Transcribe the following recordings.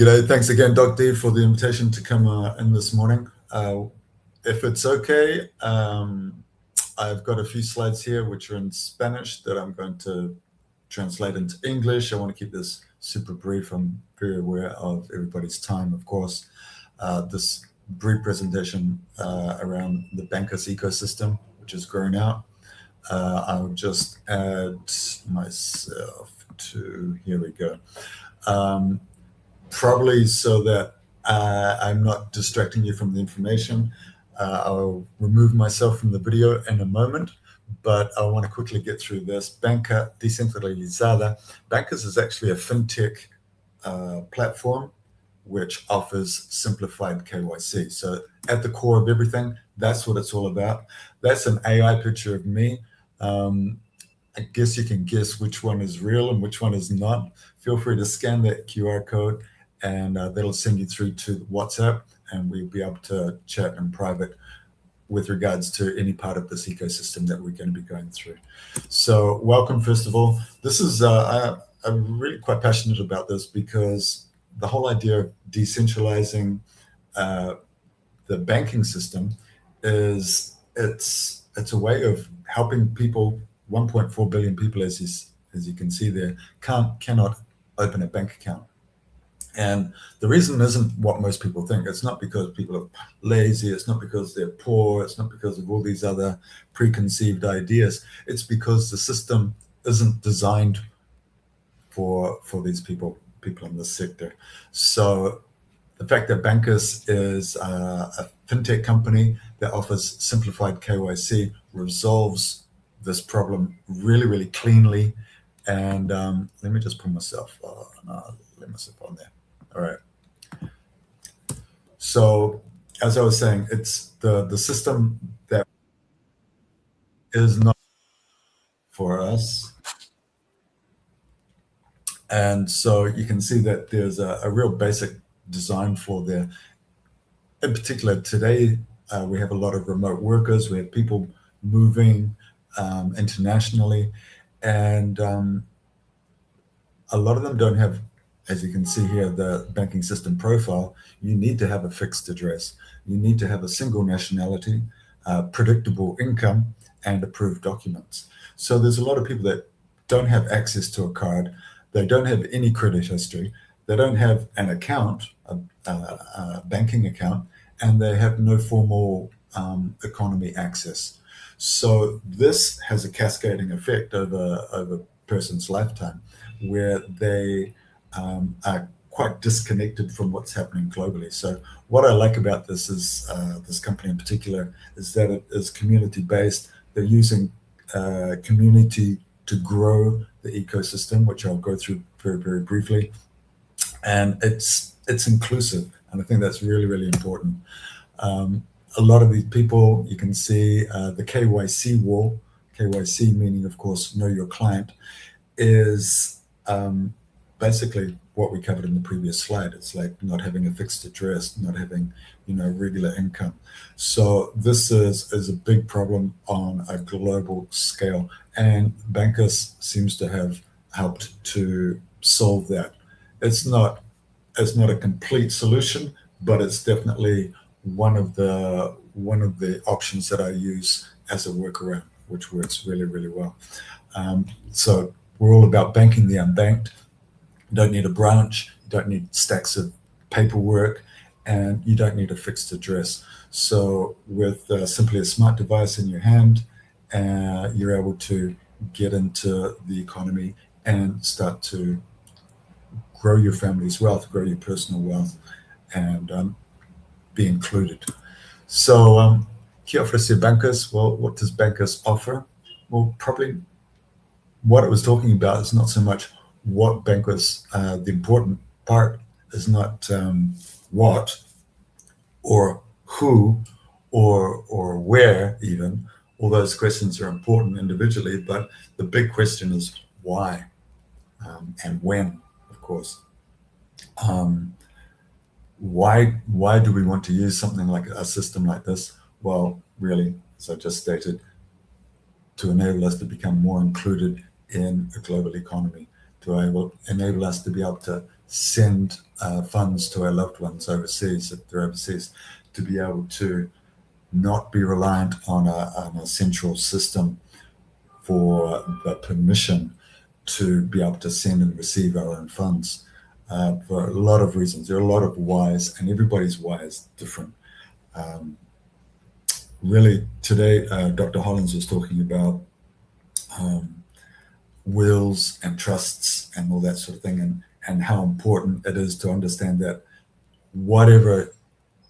G'day, thanks again, Doc D, for the invitation to come in this morning. If it's okay, I've got a few slides here which are in Spanish that I'm going to translate into English. I want to keep this super brief. I'm very aware of everybody's time, of course. This brief presentation around the Bancus ecosystem, which has grown out. I'll just add myself to, here we go. Probably so that I'm not distracting you from the information. I'll remove myself from the video in a moment, but I want to quickly get through this. Banca Decentralizada. Bancus is actually a fintech platform which offers simplified KYC. So at the core of everything, that's what it's all about. That's an AI picture of me. I guess you can guess which one is real and which one is not. Feel free to scan that QR code and that'll send you through to WhatsApp, and we'll be able to chat in private with regards to any part of this ecosystem that we're going to be going through. So welcome, first of all. This is, I'm really quite passionate about this because the whole idea of decentralizing the banking system is, it's a way of helping people. 1.4 billion people, as you can see there, cannot open a bank account. And the reason isn't what most people think. It's not because people are lazy. It's not because they're poor. It's not because of all these other preconceived ideas. It's because the system isn't designed for these people in this sector. So the fact that Bancus is a fintech company that offers simplified KYC resolves this problem really, really cleanly. And let me just put myself, let myself on there. All right. So as I was saying, it's the system that is not for us. And so you can see that there's a real basic design for there. In particular, today, we have a lot of remote workers. We have people moving internationally, and a lot of them don't have, as you can see here, the banking system profile. You need to have a fixed address. You need to have a single nationality, predictable income, and approved documents. So there's a lot of people that don't have access to a card. They don't have any credit history. They don't have an account, a banking account, and they have no formal economy access. So this has a cascading effect over a person's lifetime, where they are quite disconnected from what's happening globally. So what I like about this is, this company in particular, is that it is community-based. They're using community to grow the ecosystem, which I'll go through very, very briefly. And it's inclusive, and I think that's really, really important. A lot of these people, you can see the KYC wall. KYC meaning, of course, know your client, is basically what we covered in the previous slide. It's like not having a fixed address, not having, regular income. So this is a big problem on a global scale, and Bancus seems to have helped to solve that. It's not a complete solution, but it's definitely one of the options that I use as a workaround, which works really, really well. So we're all about banking the unbanked. You don't need a branch, you don't need stacks of paperwork, and you don't need a fixed address. So with simply a smart device in your hand, you're able to get into the economy and start to grow your family's wealth, grow your personal wealth, and be included. So, que ofrece Bancus? Well, what does Bancus offer? Well, probably what I was talking about is not so much what Bancus, the important part is not what or who or where even. All those questions are important individually, but the big question is why and when, of course. Why do we want to use something like a system like this? Well, really, as I just stated, to enable us to become more included in a global economy, to enable us to be able to send funds to our loved ones overseas, if they're overseas, to be able to not be reliant on a central system for the permission to be able to send and receive our own funds, for a lot of reasons. There are a lot of whys, and everybody's why is different. Really, today, Dr. Hollins was talking about wills and trusts and all that sort of thing, and how important it is to understand that whatever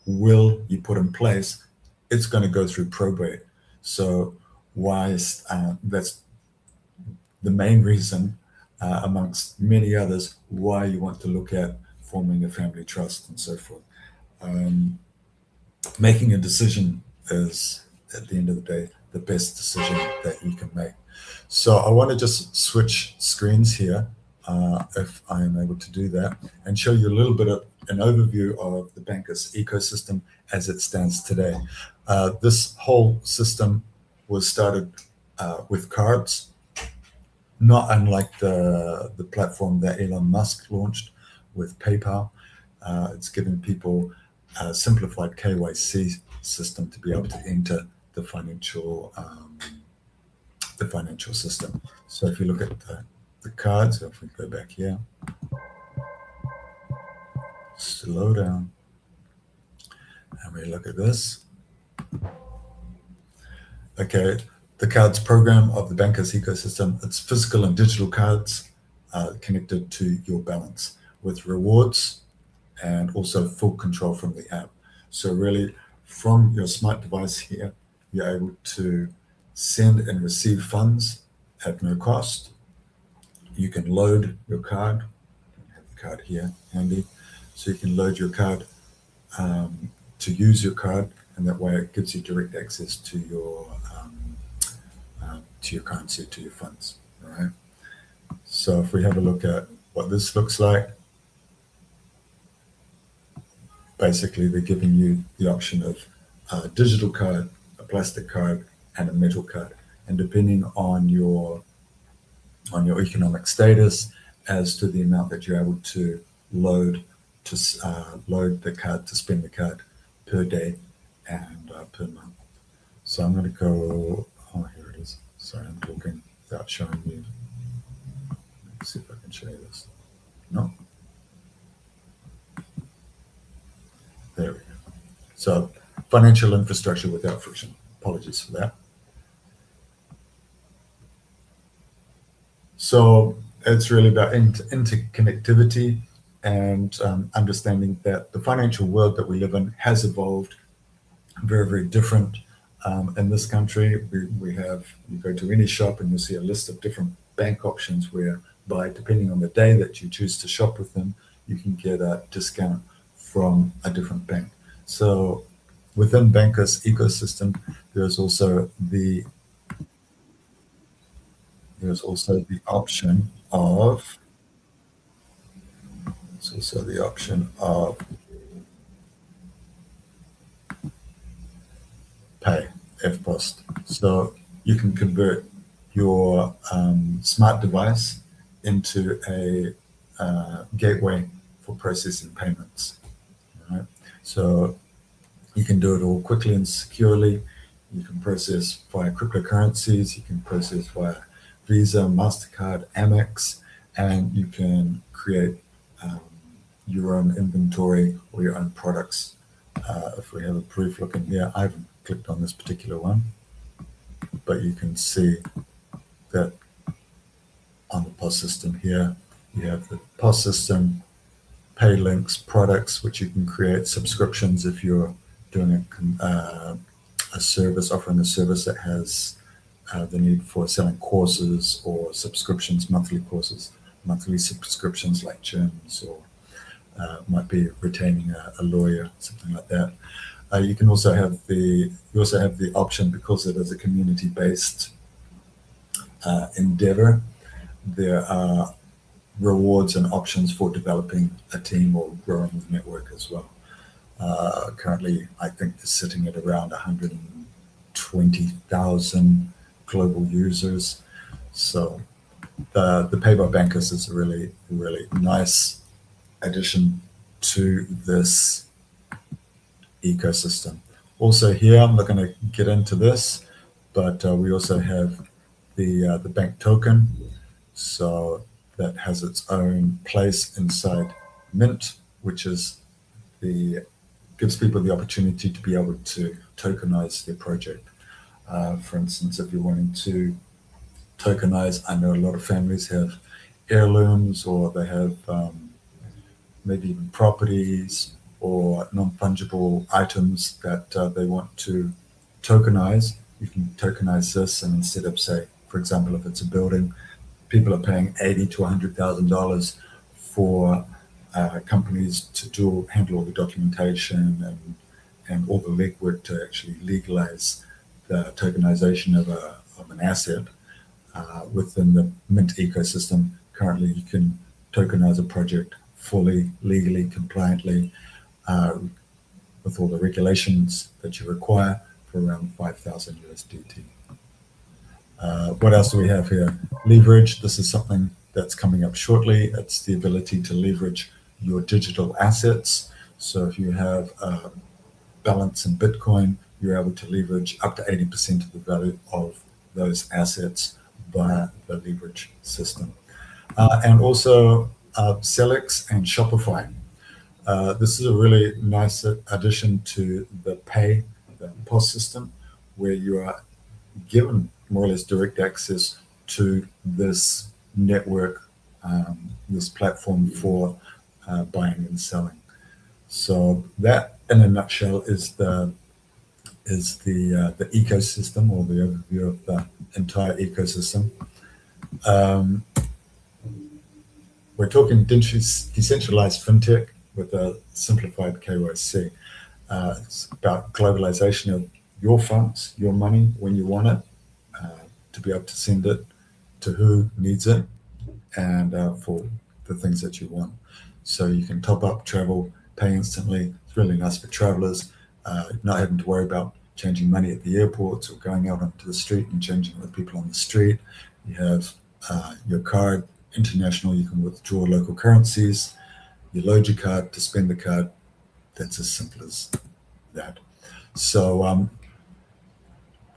will you put in place, it's going to go through probate. So that's the main reason, amongst many others, why you want to look at forming a family trust and so forth. Making a decision is, at the end of the day, the best decision that you can make. So I want to just switch screens here, if I am able to do that, and show you a little bit of an overview of the Bancus ecosystem as it stands today. This whole system was started with cards, not unlike the platform that Elon Musk launched with PayPal. It's given people a simplified KYC system to be able to enter the financial system. So if you look at the cards, if we go back here, slow down, and we look at this. Okay, the cards program of the Bancus ecosystem, it's physical and digital cards connected to your balance with rewards and also full control from the app. So really, from your smart device here, you're able to send and receive funds at no cost. You can load your card. I have the card here handy. So you can load your card to use your card, and that way it gives you direct access to your currency, to your funds. All right. So if we have a look at what this looks like, basically they're giving you the option of a digital card, a plastic card, and a metal card, and depending on your economic status as to the amount that you're able to load the card, to spend the card per day and per month. So I'm going to go, oh, here it is. Sorry, I'm talking without showing you. Let's see if I can show you this. No. There we go. So financial infrastructure without friction. Apologies for that. So it's really about interconnectivity and understanding that the financial world that we live in has evolved very, very different. In this country, we have, you go to any shop and you'll see a list of different bank options whereby, depending on the day that you choose to shop with them, you can get a discount from a different bank. So within Bancus ecosystem, there's also the option of pay FPOS. So you can convert your smart device into a gateway for processing payments. Right? So you can do it all quickly and securely. You can process via cryptocurrencies. You can process via Visa, MasterCard, Amex, and you can create your own inventory or your own products. If we have a brief look in here, I haven't clicked on this particular one, but you can see that on the POS system here, you have the POS system, pay links, products, which you can create, subscriptions if you're doing a service, offering a service that has the need for selling courses or subscriptions, monthly courses, monthly subscriptions like gyms, or might be retaining a lawyer, something like that. You can also have the option, because it is a community-based endeavor. There are rewards and options for developing a team or growing the network as well. Currently, I think it's sitting at around 120,000 global users. So the Pay by Bancus is a really, really nice addition to this ecosystem. Also here, I'm not going to get into this, but we also have the bank token. So that has its own place inside Mint, which is gives people the opportunity to be able to tokenize their project. For instance, if you're wanting to tokenize, I know a lot of families have heirlooms, or they have maybe even properties or non-fungible items that they want to tokenize. You can tokenize this, and instead of, say, for example, if it's a building, people are paying $80,000 to $100,000 for companies to handle all the documentation and all the legwork to actually legalize the tokenization of an asset. Within the Mint ecosystem, currently you can tokenize a project fully, legally, compliantly, with all the regulations that you require for around 5,000 USDT. What else do we have here? Leverage. This is something that's coming up shortly. It's the ability to leverage your digital assets. So if you have a balance in Bitcoin, you're able to leverage up to 80% of the value of those assets via the leverage system. And also Selix and Shopify. This is a really nice addition to the POS system, where you are given more or less direct access to this network, this platform for buying and selling. So that, in a nutshell, is the ecosystem, or the overview of the entire ecosystem. We're talking decentralized fintech with a simplified KYC. It's about globalization of your funds, your money, when you want it, to be able to send it to who needs it, and for the things that you want. So you can top up, travel, pay instantly. It's really nice for travelers, not having to worry about changing money at the airports or going out onto the street and changing with people on the street. You have your card, international, you can withdraw local currencies. You load your card to spend the card. That's as simple as that. So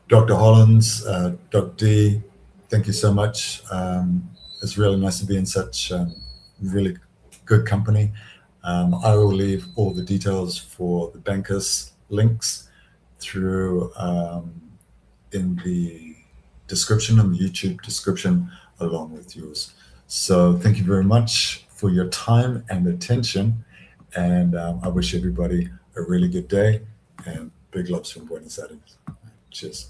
Dr. Hollins, Dr. D, thank you so much. It's really nice to be in such really good company. I will leave all the details for the Bancus links through in the description, in the YouTube description, along with yours. So thank you very much for your time and attention, and I wish everybody a really good day, and big loves from Buenos Aires. Cheers.